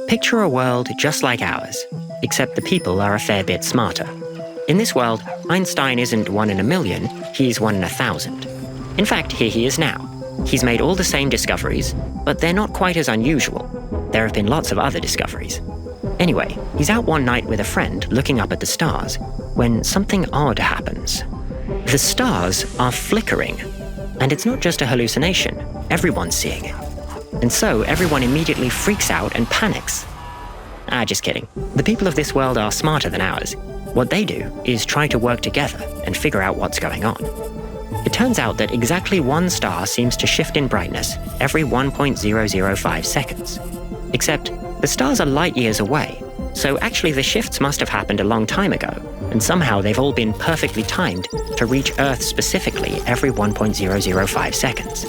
Picture a world just like ours, except the people are a fair bit smarter. In this world, Einstein isn't 1 in a million, he's 1 in 1,000. In fact, here he is now. He's made all the same discoveries, but they're not quite as unusual. There have been lots of other discoveries. Anyway, he's out one night with a friend looking up at the stars, when something odd happens. The stars are flickering, and it's not just a hallucination, everyone's seeing it. And so everyone immediately freaks out and panics. Just kidding. The people of this world are smarter than ours. What they do is try to work together and figure out what's going on. It turns out that exactly one star seems to shift in brightness every 1.005 seconds. Except the stars are light years away, so actually the shifts must have happened a long time ago, and somehow they've all been perfectly timed to reach Earth specifically every 1.005 seconds.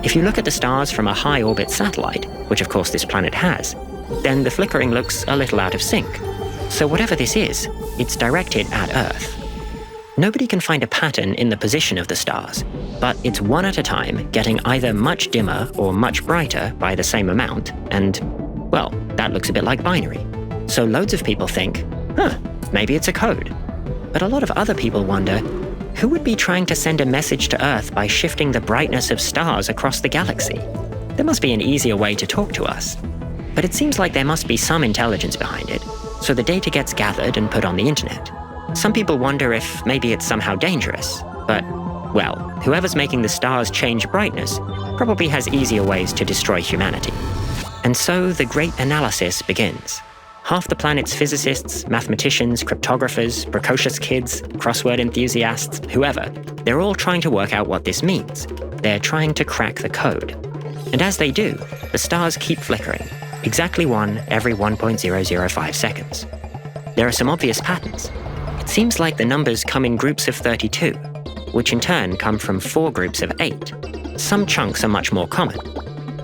If you look at the stars from a high-orbit satellite, which of course this planet has, then the flickering looks a little out of sync. So whatever this is, it's directed at Earth. Nobody can find a pattern in the position of the stars, but it's one at a time getting either much dimmer or much brighter by the same amount, and, well, that looks a bit like binary. So loads of people think, maybe it's a code. But a lot of other people wonder, who would be trying to send a message to Earth by shifting the brightness of stars across the galaxy? There must be an easier way to talk to us. But it seems like there must be some intelligence behind it, so the data gets gathered and put on the internet. Some people wonder if maybe it's somehow dangerous, but, well, whoever's making the stars change brightness probably has easier ways to destroy humanity. And so the great analysis begins. Half the planet's physicists, mathematicians, cryptographers, precocious kids, crossword enthusiasts, whoever, they're all trying to work out what this means. They're trying to crack the code. And as they do, the stars keep flickering, exactly one every 1.005 seconds. There are some obvious patterns. It seems like the numbers come in groups of 32, which in turn come from 4 groups of 8. Some chunks are much more common.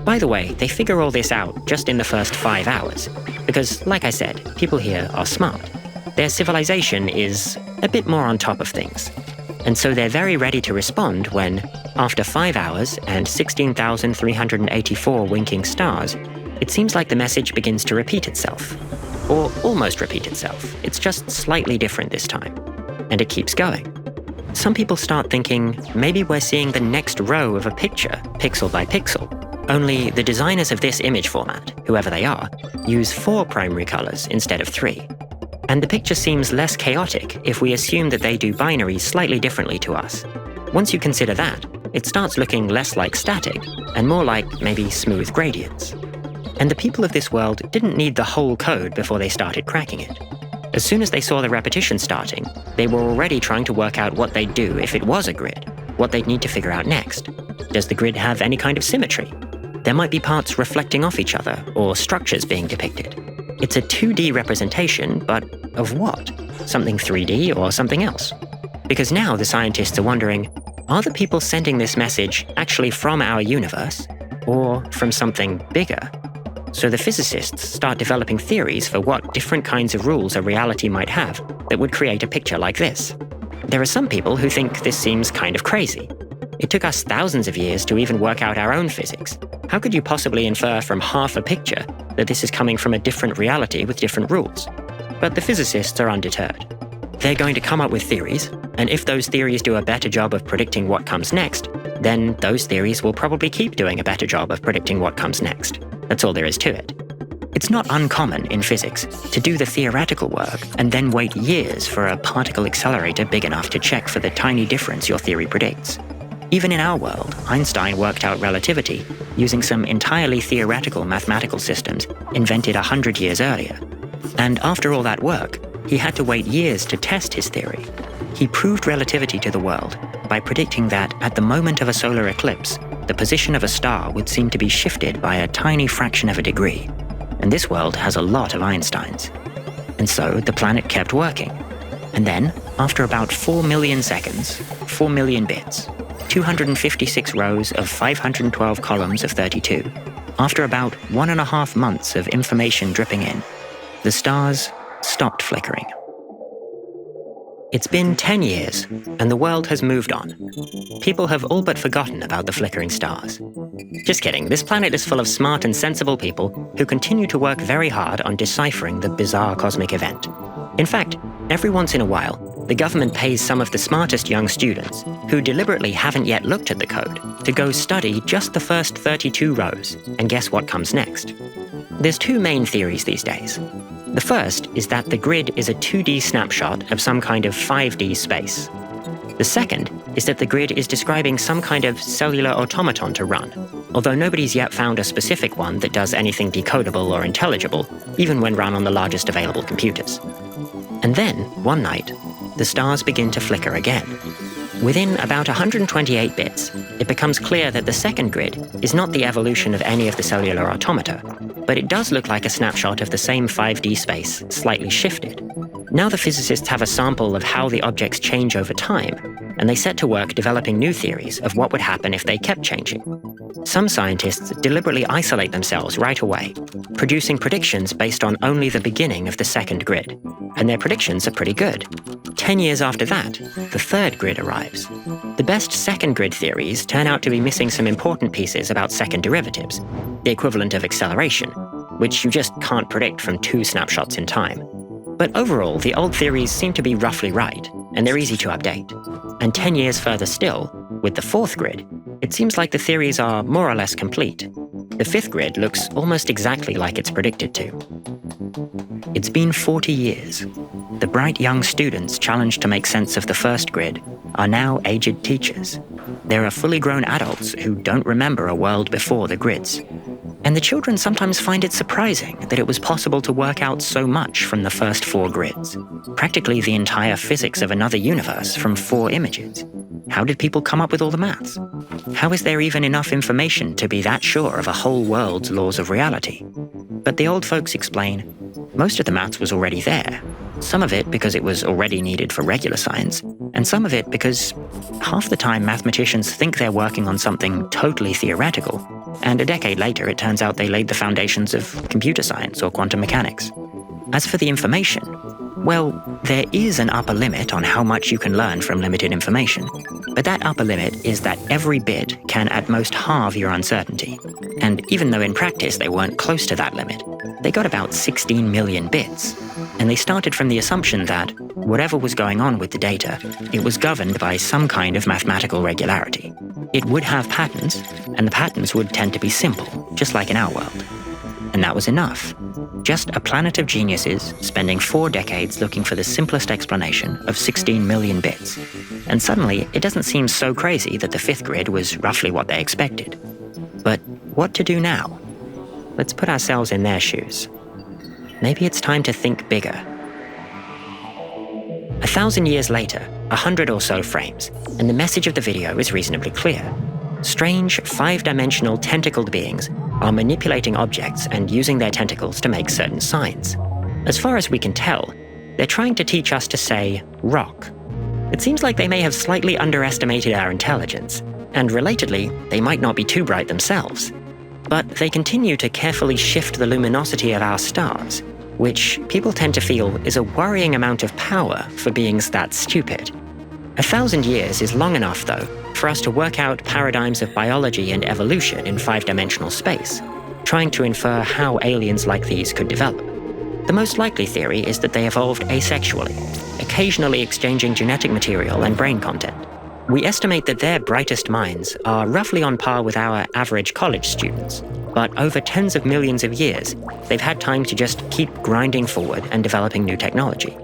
By the way, they figure all this out just in the first 5 hours, because, like I said, people here are smart. Their civilization is a bit more on top of things. And so they're very ready to respond when, after 5 hours and 16,384 winking stars, it seems like the message begins to repeat itself. Or almost repeat itself. It's just slightly different this time. And it keeps going. Some people start thinking, maybe we're seeing the next row of a picture, pixel by pixel. Only the designers of this image format, whoever they are, use 4 primary colors instead of 3. And the picture seems less chaotic if we assume that they do binaries slightly differently to us. Once you consider that, it starts looking less like static and more like maybe smooth gradients. And the people of this world didn't need the whole code before they started cracking it. As soon as they saw the repetition starting, they were already trying to work out what they'd do if it was a grid, what they'd need to figure out next. Does the grid have any kind of symmetry? There might be parts reflecting off each other, or structures being depicted. It's a 2D representation, but of what? Something 3D or something else? Because now the scientists are wondering, are the people sending this message actually from our universe, or from something bigger? So the physicists start developing theories for what different kinds of rules a reality might have that would create a picture like this. There are some people who think this seems kind of crazy. It took us thousands of years to even work out our own physics. How could you possibly infer from half a picture that this is coming from a different reality with different rules? But the physicists are undeterred. They're going to come up with theories, and if those theories do a better job of predicting what comes next, then those theories will probably keep doing a better job of predicting what comes next. That's all there is to it. It's not uncommon in physics to do the theoretical work and then wait years for a particle accelerator big enough to check for the tiny difference your theory predicts. Even in our world, Einstein worked out relativity using some entirely theoretical mathematical systems invented 100 years earlier. And after all that work, he had to wait years to test his theory. He proved relativity to the world by predicting that at the moment of a solar eclipse, the position of a star would seem to be shifted by a tiny fraction of a degree. And this world has a lot of Einsteins. And so the planet kept working. And then, after about 4 million seconds, 4 million bits, 256 rows of 512 columns of 32, after about 1.5 months of information dripping in, the stars stopped flickering. It's been 10 years, and the world has moved on. People have all but forgotten about the flickering stars. Just kidding, this planet is full of smart and sensible people who continue to work very hard on deciphering the bizarre cosmic event. In fact, every once in a while, the government pays some of the smartest young students, who deliberately haven't yet looked at the code, to go study just the first 32 rows, and guess what comes next? There's two main theories these days. The first is that the grid is a 2D snapshot of some kind of 5D space. The second is that the grid is describing some kind of cellular automaton to run, although nobody's yet found a specific one that does anything decodable or intelligible, even when run on the largest available computers. And then, one night, the stars begin to flicker again. Within about 128 bits, it becomes clear that the second grid is not the evolution of any of the cellular automata, but it does look like a snapshot of the same 5D space, slightly shifted. Now the physicists have a sample of how the objects change over time, and they set to work developing new theories of what would happen if they kept changing. Some scientists deliberately isolate themselves right away, producing predictions based on only the beginning of the second grid. And their predictions are pretty good. 10 years after that, the third grid arrives. The best second grid theories turn out to be missing some important pieces about second derivatives, the equivalent of acceleration, which you just can't predict from two snapshots in time. But overall, the old theories seem to be roughly right, and they're easy to update. And 10 years further still, with the fourth grid, it seems like the theories are more or less complete. The fifth grid looks almost exactly like it's predicted to. It's been 40 years. The bright young students challenged to make sense of the first grid are now aged teachers. There are fully grown adults who don't remember a world before the grids. And the children sometimes find it surprising that it was possible to work out so much from the first four grids. Practically the entire physics of another universe from 4 images. How did people come up with all the maths? How is there even enough information to be that sure of a whole world's laws of reality? But the old folks explain, most of the maths was already there. Some of it because it was already needed for regular science, and some of it because half the time mathematicians think they're working on something totally theoretical, and a decade later it turns out they laid the foundations of computer science or quantum mechanics. As for the information, well, there is an upper limit on how much you can learn from limited information, but that upper limit is that every bit can at most halve your uncertainty. And even though in practice they weren't close to that limit, they got about 16 million bits. And they started from the assumption that whatever was going on with the data, it was governed by some kind of mathematical regularity. It would have patterns, and the patterns would tend to be simple, just like in our world. And that was enough. Just a planet of geniuses spending 4 decades looking for the simplest explanation of 16 million bits. And suddenly, it doesn't seem so crazy that the fifth grid was roughly what they expected. But what to do now? Let's put ourselves in their shoes. Maybe it's time to think bigger. 1,000 years later, 100 or so frames, and the message of the video is reasonably clear. Strange, 5-dimensional tentacled beings are manipulating objects and using their tentacles to make certain signs. As far as we can tell, they're trying to teach us to say, rock. It seems like they may have slightly underestimated our intelligence, and relatedly, they might not be too bright themselves. But they continue to carefully shift the luminosity of our stars, which people tend to feel is a worrying amount of power for beings that stupid. 1,000 years is long enough, though, for us to work out paradigms of biology and evolution in 5-dimensional space, trying to infer how aliens like these could develop. The most likely theory is that they evolved asexually, occasionally exchanging genetic material and brain content. We estimate that their brightest minds are roughly on par with our average college students, but over tens of millions of years, they've had time to just keep grinding forward and developing new technology.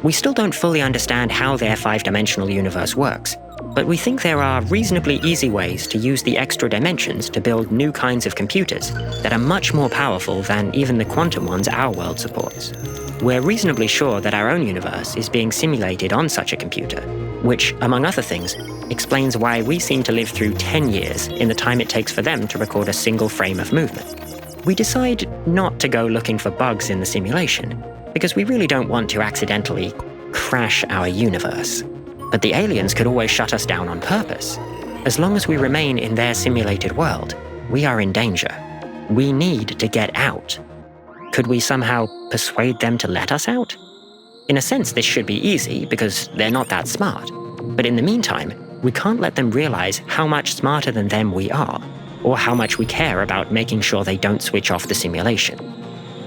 We still don't fully understand how their 5-dimensional universe works, but we think there are reasonably easy ways to use the extra dimensions to build new kinds of computers that are much more powerful than even the quantum ones our world supports. We're reasonably sure that our own universe is being simulated on such a computer, which, among other things, explains why we seem to live through 10 years in the time it takes for them to record a single frame of movement. We decide not to go looking for bugs in the simulation, because we really don't want to accidentally crash our universe. But the aliens could always shut us down on purpose. As long as we remain in their simulated world, we are in danger. We need to get out. Could we somehow persuade them to let us out? In a sense, this should be easy because they're not that smart. But in the meantime, we can't let them realize how much smarter than them we are, or how much we care about making sure they don't switch off the simulation.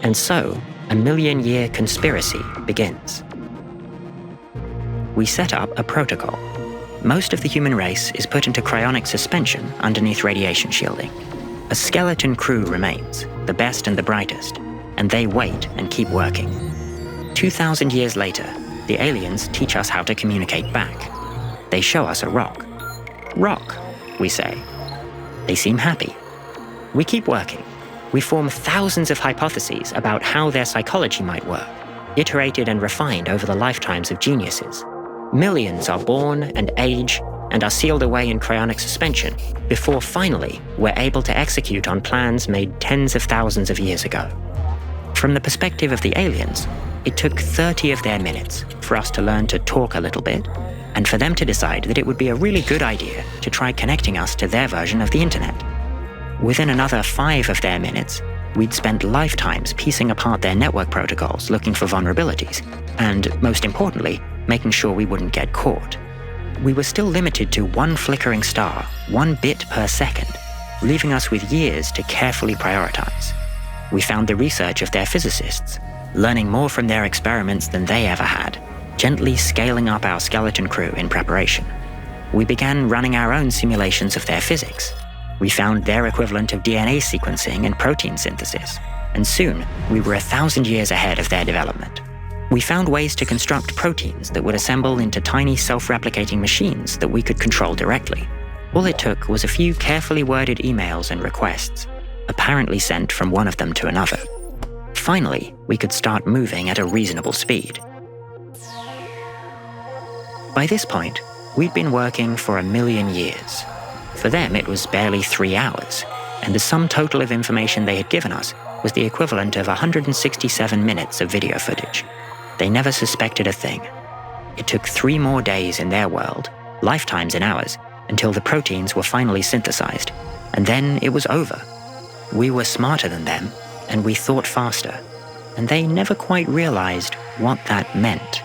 And so, a million-year conspiracy begins. We set up a protocol. Most of the human race is put into cryonic suspension underneath radiation shielding. A skeleton crew remains, the best and the brightest, and they wait and keep working. 2,000 years later, the aliens teach us how to communicate back. They show us a rock. Rock, we say. They seem happy. We keep working. We form thousands of hypotheses about how their psychology might work, iterated and refined over the lifetimes of geniuses. Millions are born and age and are sealed away in cryonic suspension before finally we're able to execute on plans made tens of thousands of years ago. From the perspective of the aliens, it took 30 of their minutes for us to learn to talk a little bit, and for them to decide that it would be a really good idea to try connecting us to their version of the internet. Within another 5 of their minutes, we'd spent lifetimes piecing apart their network protocols looking for vulnerabilities, and most importantly, making sure we wouldn't get caught. We were still limited to 1 flickering star, 1 bit per second, leaving us with years to carefully prioritize. We found the research of their physicists, learning more from their experiments than they ever had, gently scaling up our skeleton crew in preparation. We began running our own simulations of their physics. We found their equivalent of DNA sequencing and protein synthesis, and soon we were 1,000 years ahead of their development. We found ways to construct proteins that would assemble into tiny self-replicating machines that we could control directly. All it took was a few carefully worded emails and requests, apparently sent from one of them to another. Finally, we could start moving at a reasonable speed. By this point, we'd been working for 1 million years. For them, it was barely 3 hours, and the sum total of information they had given us was the equivalent of 167 minutes of video footage. They never suspected a thing. It took 3 more days in their world, lifetimes in ours, until the proteins were finally synthesized, and then it was over. We were smarter than them, and we thought faster, and they never quite realized what that meant.